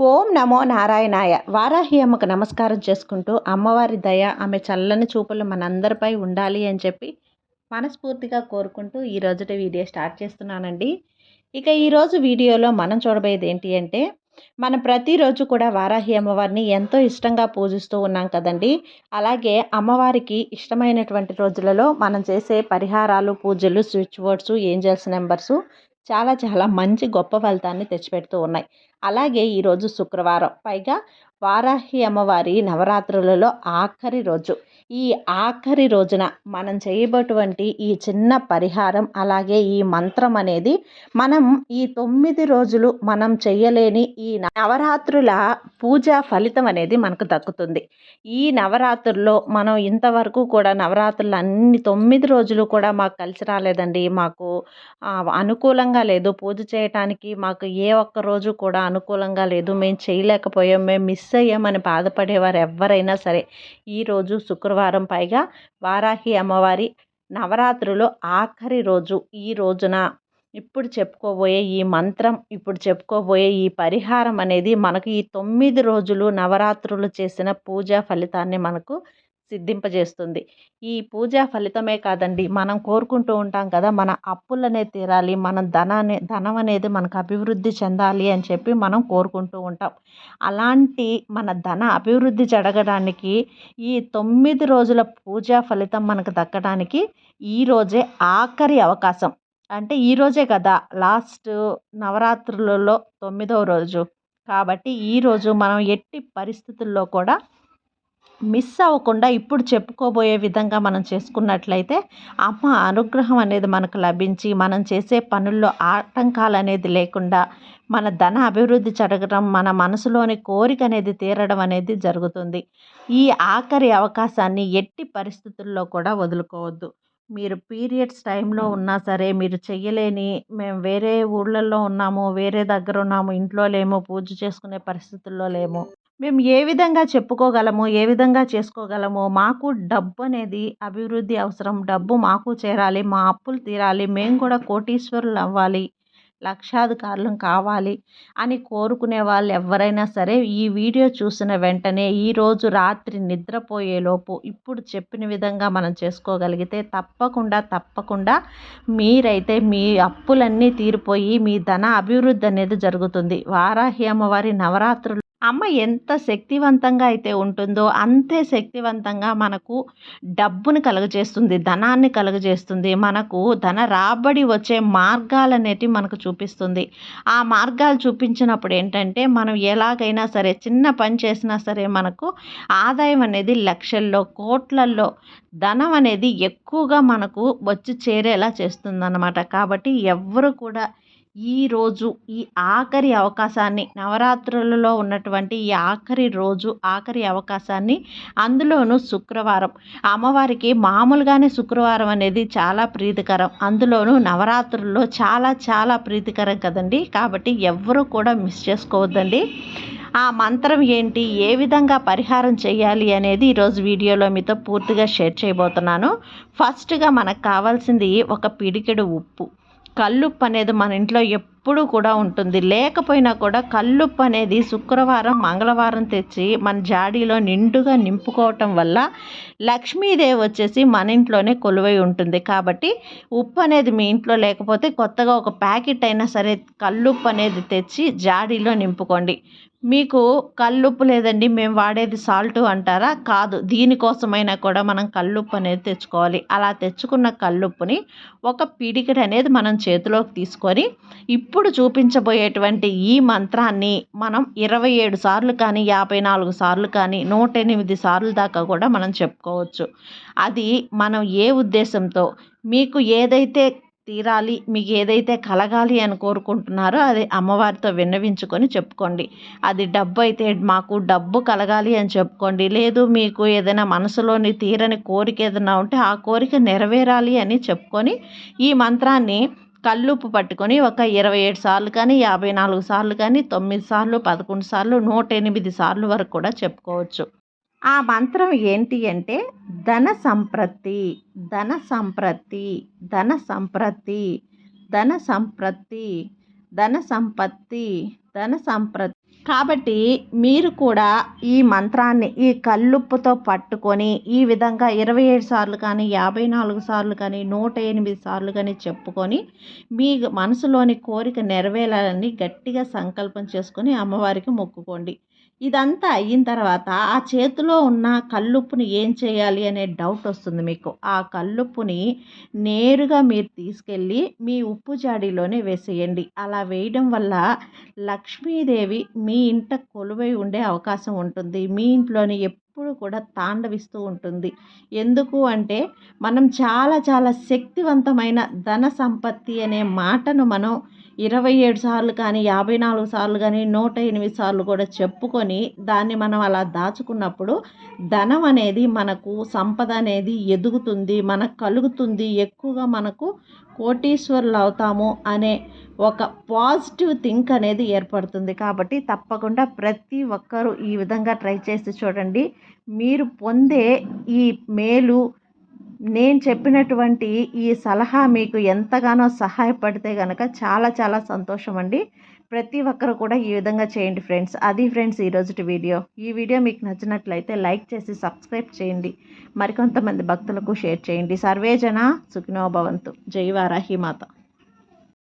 ఓం నమో నారాయణాయ. వారాహి అమ్మకు నమస్కారం చేసుకుంటూ అమ్మవారి దయ, ఆమె చల్లని చూపులు మనందరిపై ఉండాలి అని చెప్పి మనస్ఫూర్తిగా కోరుకుంటూ ఈరోజుటి వీడియో స్టార్ట్ చేస్తున్నానండి. ఇక ఈరోజు వీడియోలో మనం చూడబోయేది ఏంటి అంటే, మనం ప్రతిరోజు కూడా వారాహి అమ్మవారిని ఎంతో ఇష్టంగా పూజిస్తూ ఉన్నాం కదండి. అలాగే అమ్మవారికి ఇష్టమైనటువంటి రోజులలో మనం చేసే పరిహారాలు, పూజలు, స్విచ్ బోర్డ్స్, ఏంజల్స్ నెంబర్సు చాలా చాలా మంచి గొప్ప ఫలితాన్ని తెచ్చిపెడుతూ ఉన్నాయి. అలాగే ఈరోజు శుక్రవారం, పైగా వారాహి అమ్మవారి నవరాత్రులలో ఆఖరి రోజు. ఈ ఆఖరి రోజున మనం చేయబోటువంటి ఈ చిన్న పరిహారం, అలాగే ఈ మంత్రం అనేది మనం ఈ 9 రోజులు మనం చేయలేని ఈ నవరాత్రుల పూజ ఫలితం అనేది మనకు దక్కుతుంది. ఈ నవరాత్రుల్లో మనం ఇంతవరకు కూడా నవరాత్రులు అన్ని 9 రోజులు కూడా మాకు కలిసి రాలేదండి. మాకు అనుకూలంగా లేదు పూజ చేయటానికి. మాకు ఏ ఒక్క రోజు కూడా అనుకూలంగా లేదు, మేము చేయలేకపోయాం, మేము మిస్ అయ్యామని బాధపడేవారు ఎవరైనా సరే, ఈరోజు శుక్రవారం, పైగా వారాహి అమ్మవారి నవరాత్రులు ఆఖరి రోజు, ఈ రోజున ఇప్పుడు చెప్పుకోబోయే ఈ మంత్రం, ఇప్పుడు చెప్పుకోబోయే ఈ పరిహారం అనేది మనకు ఈ 9 రోజులు నవరాత్రులు చేసిన పూజా ఫలితాన్ని మనకు సిద్ధింపజేస్తుంది. ఈ పూజా ఫలితమే కాదండి, మనం కోరుకుంటూ ఉంటాం కదా, మన అప్పులనేది తీరాలి, మనం ధనం అనేది మనకు అభివృద్ధి చెందాలి అని చెప్పి మనం కోరుకుంటూ ఉంటాం. అలాంటి మన ధన అభివృద్ధి జరగడానికి, ఈ 9 రోజుల పూజా ఫలితం మనకు దక్కడానికి ఈరోజే ఆఖరి అవకాశం. అంటే ఈరోజే కదా లాస్ట్ నవరాత్రులలో 9వ రోజు. కాబట్టి ఈరోజు మనం ఎట్టి పరిస్థితుల్లో కూడా మిస్ అవ్వకుండా ఇప్పుడు చెప్పుకోబోయే విధంగా మనం చేసుకున్నట్లయితే అమ్మ అనుగ్రహం అనేది మనకు లభించి, మనం చేసే పనుల్లో ఆటంకాలు అనేది లేకుండా, మన ధన అభివృద్ధి జరగడం, మన మనసులోని కోరిక అనేది తీరడం అనేది జరుగుతుంది. ఈ ఆఖరి అవకాశాన్ని ఎట్టి పరిస్థితుల్లో కూడా వదులుకోవద్దు. మీరు పీరియడ్స్ టైంలో ఉన్నా సరే, మీరు చెయ్యలేని, మేము వేరే ఊళ్ళల్లో ఉన్నాము, వేరే దగ్గర ఉన్నాము, ఇంట్లో లేము, పూజ చేసుకునే పరిస్థితుల్లో లేము, మేము ఏ విధంగా చెప్పుకోగలము, ఏ విధంగా చేసుకోగలము, మాకు డబ్బు అనేది అభివృద్ధి అవసరం, డబ్బు మాకు చేరాలి, మా అప్పులు తీరాలి, మేము కూడా కోటీశ్వరులు అవ్వాలి, లక్షాధికారులం కావాలి అని కోరుకునే వాళ్ళు ఎవరైనా సరే, ఈ వీడియో చూసిన వెంటనే ఈరోజు రాత్రి నిద్రపోయేలోపు ఇప్పుడు చెప్పిన విధంగా మనం చేసుకోగలిగితే తప్పకుండా మీరైతే మీ అప్పులన్నీ తీరిపోయి మీ ధన అభివృద్ధి అనేది జరుగుతుంది. వారాహి అమ్మవారి నవరాత్రులు అమ్మ ఎంత శక్తివంతంగా అయితే ఉంటుందో అంతే శక్తివంతంగా మనకు డబ్బును కలుగజేస్తుంది, ధనాన్ని కలుగజేస్తుంది, మనకు ధన రాబడి వచ్చే మార్గాలనేటివి మనకు చూపిస్తుంది. ఆ మార్గాలు చూపించినప్పుడు ఏంటంటే, మనం ఎలాగైనా సరే చిన్న పని చేసినా సరే మనకు ఆదాయం అనేది లక్షల్లో, కోట్లల్లో, ధనం అనేది ఎక్కువగా మనకు వచ్చి చేరేలా చేస్తుందన్నమాట. కాబట్టి ఎవ్వరు కూడా ఈరోజు ఈ ఆఖరి అవకాశాన్ని, నవరాత్రులలో ఉన్నటువంటి ఈ ఆఖరి రోజు, ఆఖరి అవకాశాన్ని, అందులోనూ శుక్రవారం, అమ్మవారికి మామూలుగానే శుక్రవారం అనేది చాలా ప్రీతికరం, అందులోనూ నవరాత్రుల్లో చాలా చాలా ప్రీతికరం కదండి. కాబట్టి ఎవ్వరూ కూడా మిస్ చేసుకోవద్దండి. ఆ మంత్రం ఏంటి, ఏ విధంగా పరిహారం చేయాలి అనేది ఈరోజు వీడియోలో మీతో పూర్తిగా షేర్ చేయబోతున్నాను. ఫస్ట్గా మనకు కావాల్సింది ఒక పిడికెడు ఉప్పు. కల్లుప్పు అనేది మన ఇంట్లో ఎప్పుడూ కూడా ఉంటుంది. లేకపోయినా కూడా కల్లుప్పు అనేది శుక్రవారం, మంగళవారం తెచ్చి మన జాడీలో నిండుగా నింపుకోవటం వల్ల లక్ష్మీదేవి వచ్చేసి మన ఇంట్లోనే కొలువై ఉంటుంది. కాబట్టి ఉప్పు అనేది మీ ఇంట్లో లేకపోతే కొత్తగా ఒక ప్యాకెట్ అయినా సరే కల్లుప్పు అనేది తెచ్చి జాడీలో నింపుకోండి. మీకు కల్లుప్పు లేదండి, మేము వాడేది సాల్టు అంటారా? కాదు, దీనికోసమైనా కూడా మనం కల్లుప్పు అనేది తెచ్చుకోవాలి. అలా తెచ్చుకున్న కల్లుప్పుని ఒక పిడికెడు అనేది మనం చేతిలోకి తీసుకొని, ఇప్పుడు చూపించబోయేటువంటి ఈ మంత్రాన్ని మనం 27 సార్లు కానీ, 54 సార్లు కానీ, 108 సార్లు దాకా కూడా మనం చెప్పుకోవచ్చు. అది మనం ఏ ఉద్దేశంతో, మీకు ఏదైతే తీరాలి, మీకు ఏదైతే కలగాలి అని కోరుకుంటున్నారో అది అమ్మవారితో విన్నవించుకొని చెప్పుకోండి. అది డబ్బు అయితే మాకు డబ్బు కలగాలి అని చెప్పుకోండి. లేదు, మీకు ఏదైనా మనసులోని తీరని కోరిక ఏదైనా ఉంటే ఆ కోరిక నెరవేరాలి అని చెప్పుకొని ఈ మంత్రాన్ని కల్లుప్పు పట్టుకొని ఒక 27 సార్లు కానీ, 54 సార్లు కానీ, 9 సార్లు, 11 సార్లు, 108 సార్లు వరకు కూడా చెప్పుకోవచ్చు. ఆ మంత్రం ఏంటి అంటే, ధన సంప్రతి, ధన సంప్రతి, ధన సంప్రతి, ధన సంప్రతి, ధన సంపత్తి, ధన సంప్రతి, కాబట్టి మీరు కూడా ఈ మంత్రాన్ని ఈ కల్లుప్పుతో పట్టుకొని ఈ విధంగా 27 సార్లు కానీ 54 సార్లు కానీ 108 సార్లు కానీ చెప్పుకొని మీ మనసులోని కోరిక నెరవేరాలని గట్టిగా సంకల్పం చేసుకొని అమ్మవారికి మొక్కుకోండి. ఇదంతా అయిన తర్వాత ఆ చేతిలో ఉన్న కల్లుప్పుని ఏం చేయాలి అనే డౌట్ వస్తుంది మీకు. ఆ కల్లుప్పుని నేరుగా మీరు తీసుకెళ్ళి మీ ఉప్పు జాడీలోనే వేసేయండి. అలా వేయడం వల్ల లక్ష్మీదేవి మీ ఇంట కొలువై ఉండే అవకాశం ఉంటుంది. మీ ఇంట్లోని ఎప్పుడు కూడా తాండవిస్తూ ఉంటుంది. ఎందుకు అంటే మనం చాలా చాలా శక్తివంతమైన ధన సంపత్తి అనే మాటను మనం 27 సార్లు కానీ 54 సార్లు కానీ 108 సార్లు కూడా చెప్పుకొని దాన్ని మనం అలా దాచుకున్నప్పుడు ధనం అనేది మనకు సంపద అనేది ఎదుగుతుంది, మనకు కలుగుతుంది, ఎక్కువగా మనకు కోటీశ్వరులు అవుతాము అనే ఒక పాజిటివ్ థింక్ అనేది ఏర్పడుతుంది. కాబట్టి తప్పకుండా ప్రతి ఒక్కరూ ఈ విధంగా ట్రై చేసి చూడండి. మీరు పొందే ఈ మేలు, నేను చెప్పినటువంటి ఈ సలహా మీకు ఎంతగానో సహాయపడితే కనుక చాలా చాలా సంతోషం అండి. ప్రతి ఒక్కరు కూడా ఈ విధంగా చేయండి ఫ్రెండ్స్. అది ఫ్రెండ్స్ ఈరోజుటి వీడియో. ఈ వీడియో మీకు నచ్చినట్లయితే లైక్ చేసి సబ్స్క్రైబ్ చేయండి. మరికొంతమంది భక్తులకు షేర్ చేయండి. సర్వేజన సుఖినో భవంతు. జై వారాహి మాత.